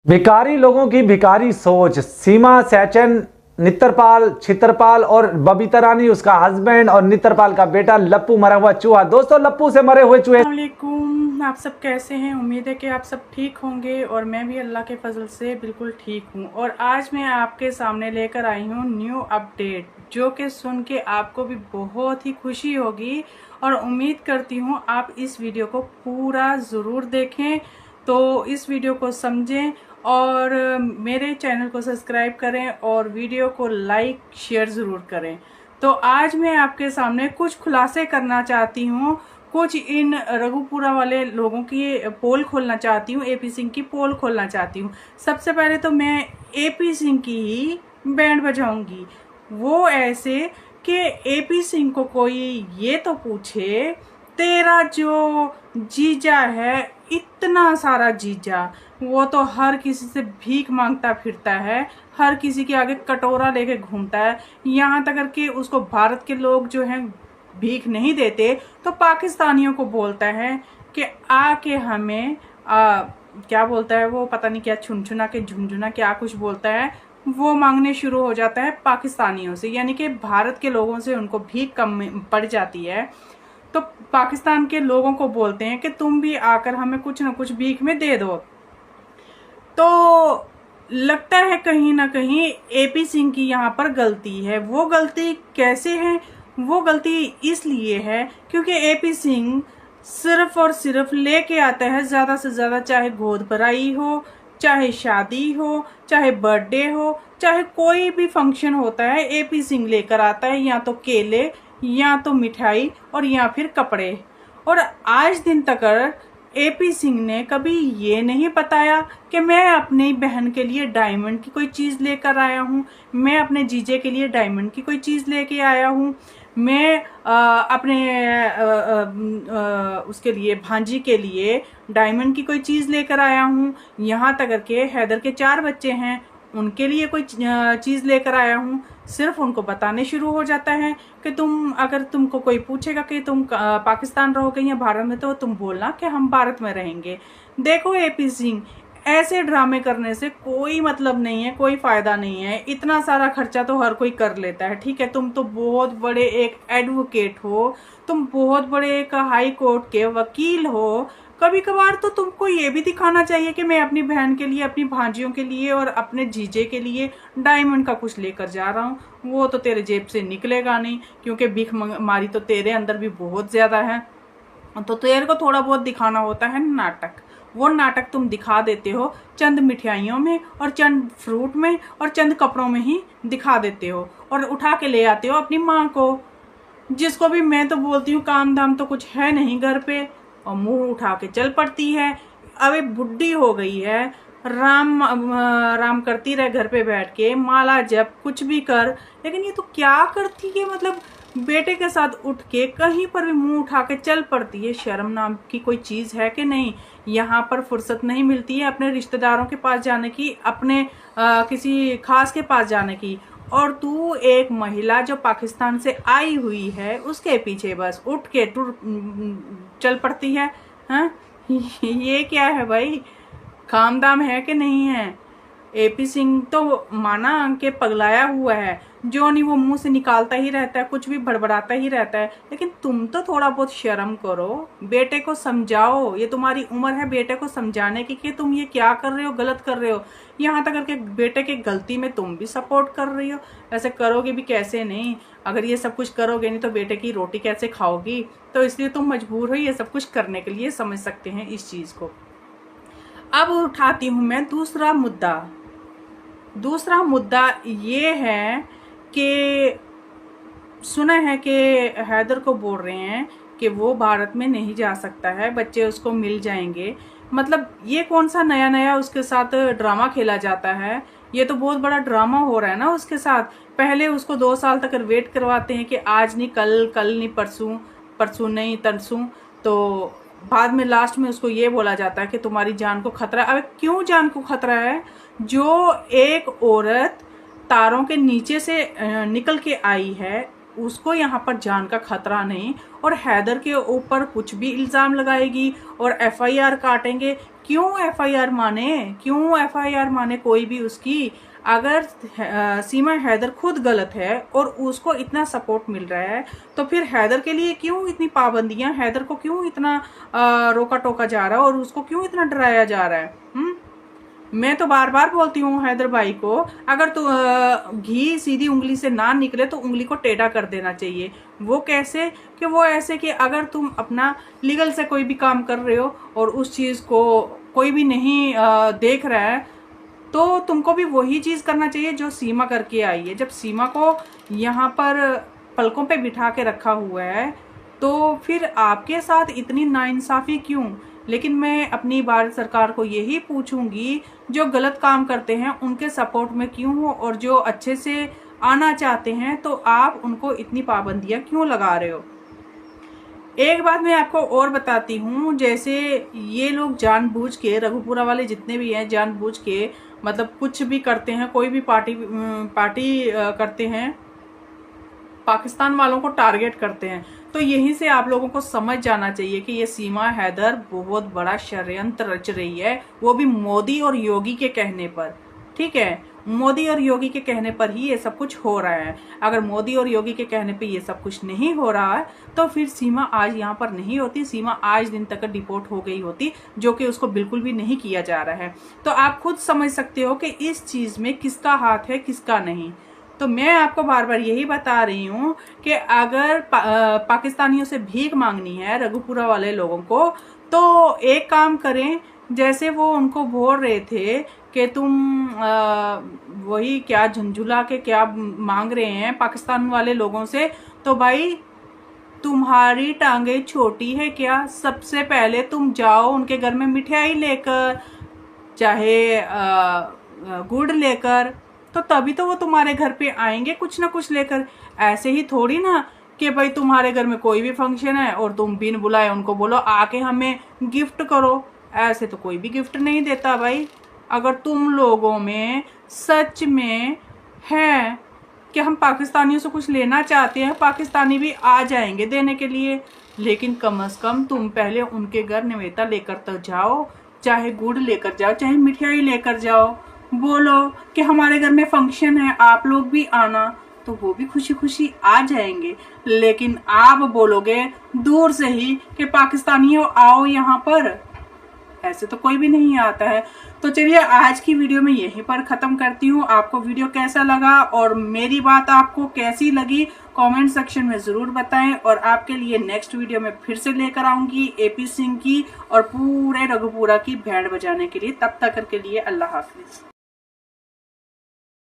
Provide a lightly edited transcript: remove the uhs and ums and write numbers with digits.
भिखारी लोगों की भिखारी सोच। सीमा सैचन, नित्रपाल, छित्रपाल और बबीता रानी उसका हस्बैंड और नित्रपाल का बेटा लप्पू मरा हुआ चूहा। दोस्तों, लप्पू से मरे हुए चूहे। अस्सलामुअलैकुम, आप सब कैसे हैं? उम्मीद है कि आप सब ठीक होंगे और मैं भी अल्लाह के फजल से बिल्कुल ठीक हूं। और आज मैं आपके सामने लेकर आई हूं न्यू अपडेट, जो कि सुन के आपको भी बहुत ही खुशी होगी और उम्मीद करती हूं आप इस वीडियो को पूरा ज़रूर देखें। तो इस वीडियो को समझें और मेरे चैनल को सब्सक्राइब करें और वीडियो को लाइक शेयर ज़रूर करें। तो आज मैं आपके सामने कुछ खुलासे करना चाहती हूँ, कुछ इन रघुपुरा वाले लोगों की पोल खोलना चाहती हूँ, एपी सिंह की पोल खोलना चाहती हूँ। सबसे पहले तो मैं एपी सिंह की ही बैंड बजाऊंगी। वो ऐसे कि एपी सिंह को कोई ये तो पूछे, तेरा जो जीजा है, इतना सारा जीजा, वो तो हर किसी से भीख मांगता फिरता है, हर किसी के आगे कटोरा लेके घूमता है। यहाँ तक करके उसको भारत के लोग जो हैं भीख नहीं देते तो पाकिस्तानियों को बोलता है कि आके हमें क्या बोलता है वो, पता नहीं क्या, छुनछुना के झुंझुना क्या कुछ बोलता है, वो मांगने शुरू हो जाता है पाकिस्तानियों से, यानी कि भारत के लोगों से उनको भीख कम पड़ जाती है। तो पाकिस्तान के लोगों को बोलते हैं कि तुम भी आकर हमें कुछ ना कुछ भीख में दे दो। तो लगता है कहीं ना कहीं एपी सिंह की यहाँ पर गलती है। वो गलती कैसे है? वो गलती इसलिए है क्योंकि एपी सिंह सिर्फ और सिर्फ लेके आता है ज्यादा से ज्यादा, चाहे गोद भराई हो, चाहे शादी हो, चाहे बर्थडे हो, चाहे कोई भी फंक्शन होता है, एपी सिंह लेकर आता है या तो केले, या तो मिठाई, और या फिर कपड़े। और आज दिन तक एपी सिंह ने कभी ये नहीं बताया कि मैं अपनी बहन के लिए डायमंड की कोई चीज लेकर आया हूँ, मैं अपने जीजे के लिए डायमंड की कोई चीज लेके आया हूँ, मैं अपने उसके लिए, भांजी के लिए डायमंड की कोई चीज लेकर आया हूँ। यहाँ तक के हैदर के 4 बच्चे हैं, उनके लिए कोई चीज लेकर आया हूँ। सिर्फ उनको बताने शुरू हो जाता है कि तुम, अगर तुमको कोई पूछेगा कि तुम पाकिस्तान रहोगे या भारत में, तो तुम बोलना कि हम भारत में रहेंगे। देखो एपी सिंह, ऐसे ड्रामे करने से कोई मतलब नहीं है, कोई फायदा नहीं है। इतना सारा खर्चा तो हर कोई कर लेता है, ठीक है? तुम तो बहुत बड़े एक एडवोकेट हो, तुम बहुत बड़े एक हाई कोर्ट के वकील हो। कभी कभार तो तुमको ये भी दिखाना चाहिए कि मैं अपनी बहन के लिए, अपनी भांजियों के लिए और अपने जीजे के लिए डायमंड का कुछ लेकर जा रहा हूँ। वो तो तेरे जेब से निकलेगा नहीं, क्योंकि भीख मारी तो तेरे अंदर भी बहुत ज्यादा है। तो तेरे को थोड़ा बहुत दिखाना होता है नाटक। वो नाटक तुम दिखा देते हो चंद मिठाइयों में और चंद फ्रूट में और चंद कपड़ों में ही दिखा देते हो, और उठा के ले आते हो अपनी माँ को, जिसको भी मैं तो बोलती हूँ काम धाम तो कुछ है नहीं घर पे, और मुंह उठा के चल पड़ती है। अब एक बुढ़ी हो गई है, राम राम करती रहे घर पे बैठ के, माला जप कुछ भी कर, लेकिन ये तो क्या करती है, मतलब बेटे के साथ उठ के कहीं पर भी मुंह उठा के चल पड़ती है। शर्म नाम की कोई चीज है कि नहीं? यहाँ पर फुर्सत नहीं मिलती है अपने रिश्तेदारों के पास जाने की, अपने किसी खास के पास जाने की, और तू एक महिला जो पाकिस्तान से आई हुई है उसके पीछे बस उठ के टूर चल पड़ती है। हाँ, ये क्या है भाई? काम दाम है कि नहीं है? एपी सिंह तो माना के पगलाया हुआ है, जो नहीं वो मुंह से निकालता ही रहता है, कुछ भी बड़बड़ाता ही रहता है। लेकिन तुम तो थोड़ा बहुत शर्म करो, बेटे को समझाओ। ये तुम्हारी उम्र है बेटे को समझाने की कि तुम ये क्या कर रहे हो, गलत कर रहे हो। यहाँ तक करके बेटे की गलती में तुम भी सपोर्ट कर रही हो। ऐसे करोगे भी कैसे? नहीं, अगर ये सब कुछ करोगे नहीं तो बेटे की रोटी कैसे खाओगी? तो इसलिए तुम मजबूर हो ये सब कुछ करने के लिए, समझ सकते हैं इस चीज को। अब उठाती हूं मैं दूसरा मुद्दा। दूसरा मुद्दा ये है कि सुना है कि हैदर को बोल रहे हैं कि वो भारत में नहीं जा सकता है, बच्चे उसको मिल जाएंगे। मतलब ये कौन सा नया नया उसके साथ ड्रामा खेला जाता है? ये तो बहुत बड़ा ड्रामा हो रहा है ना उसके साथ। पहले उसको 2 साल तक वेट करवाते हैं कि आज नहीं कल, कल नहीं परसों, परसों नहीं तरसों, तो बाद में लास्ट में उसको ये बोला जाता है कि तुम्हारी जान को खतरा है। अब क्यों जान को खतरा है? जो एक औरत तारों के नीचे से निकल के आई है, उसको यहाँ पर जान का खतरा नहीं, और हैदर के ऊपर कुछ भी इल्ज़ाम लगाएगी और FIR काटेंगे। क्यों FIR माने, क्यों FIR माने कोई भी उसकी? अगर सीमा हैदर खुद गलत है और उसको इतना सपोर्ट मिल रहा है, तो फिर हैदर के लिए क्यों इतनी पाबंदियां, हैदर को क्यों इतना रोका टोका जा रहा है और उसको क्यों इतना डराया जा रहा है? मैं तो बार बार बोलती हूँ हैदर भाई को, अगर तो घी सीधी उंगली से ना निकले तो उंगली को टेढ़ा कर देना चाहिए। वो कैसे? कि वो ऐसे कि अगर तुम अपना लीगल से कोई भी काम कर रहे हो और उस चीज़ को कोई भी नहीं देख रहा है, तो तुमको भी वही चीज़ करना चाहिए जो सीमा करके आई है। जब सीमा को यहाँ पर पलकों पे बिठा के रखा हुआ है, तो फिर आपके साथ इतनी नाइंसाफ़ी क्यों? लेकिन मैं अपनी भारत सरकार को यही पूछूंगी, जो गलत काम करते हैं उनके सपोर्ट में क्यों हो, और जो अच्छे से आना चाहते हैं तो आप उनको इतनी पाबंदियां क्यों लगा रहे हो? एक बात मैं आपको और बताती हूँ, जैसे ये लोग जानबूझ के, रघुपुरा वाले जितने भी हैं, जानबूझ के मतलब कुछ भी करते हैं, कोई भी पार्टी करते हैं, पाकिस्तान वालों को टारगेट करते हैं। तो यहीं से आप लोगों को समझ जाना चाहिए कि ये सीमा हैदर बहुत बड़ा षड्यंत्र रच रही है, वो भी मोदी और योगी के कहने पर। ठीक है, मोदी और योगी के कहने पर ही ये सब कुछ हो रहा है। अगर मोदी और योगी के कहने पे ये सब कुछ नहीं हो रहा है तो फिर सीमा आज यहाँ पर नहीं होती, सीमा आज दिन तक डिपोर्ट हो गई होती, जो कि उसको बिल्कुल भी नहीं किया जा रहा है। तो आप खुद समझ सकते हो कि इस चीज में किसका हाथ है किसका नहीं। तो मैं आपको बार बार यही बता रही हूँ कि अगर पाकिस्तानियों से भीख मांगनी है रघुपुरा वाले लोगों को, तो एक काम करें, जैसे वो उनको बोल रहे थे कि तुम वही क्या झुंझुला के क्या मांग रहे हैं पाकिस्तान वाले लोगों से, तो भाई तुम्हारी टांगे छोटी है क्या? सबसे पहले तुम जाओ उनके घर में मिठाई लेकर, चाहे गुड़ लेकर, तो तभी तो वो तुम्हारे घर पे आएंगे कुछ ना कुछ लेकर। ऐसे ही थोड़ी ना कि भाई तुम्हारे घर में कोई भी फंक्शन है और तुम बिन बुलाए उनको बोलो आके हमें गिफ्ट करो। ऐसे तो कोई भी गिफ्ट नहीं देता भाई। अगर तुम लोगों में सच में है कि हम पाकिस्तानियों से कुछ लेना चाहते हैं, पाकिस्तानी भी आ जाएंगे देने के लिए, लेकिन कम से कम तुम पहले उनके घर निवेदा लेकर तो जाओ, चाहे गुड़ लेकर जाओ, चाहे मिठाई लेकर जाओ, बोलो कि हमारे घर में फंक्शन है, आप लोग भी आना, तो वो भी खुशी खुशी आ जाएंगे। लेकिन आप बोलोगे दूर से ही कि पाकिस्तानियों आओ यहाँ पर, ऐसे तो कोई भी नहीं आता है। तो चलिए आज की वीडियो में यहीं पर ख़त्म करती हूँ। आपको वीडियो कैसा लगा और मेरी बात आपको कैसी लगी कमेंट सेक्शन में ज़रूर बताएं, और आपके लिए नेक्स्ट वीडियो में फिर से लेकर आऊँगी AP सिंह की और पूरे रघुपुरा की बैंड बजाने के लिए। तब तक के लिए अल्लाह हाफिज़।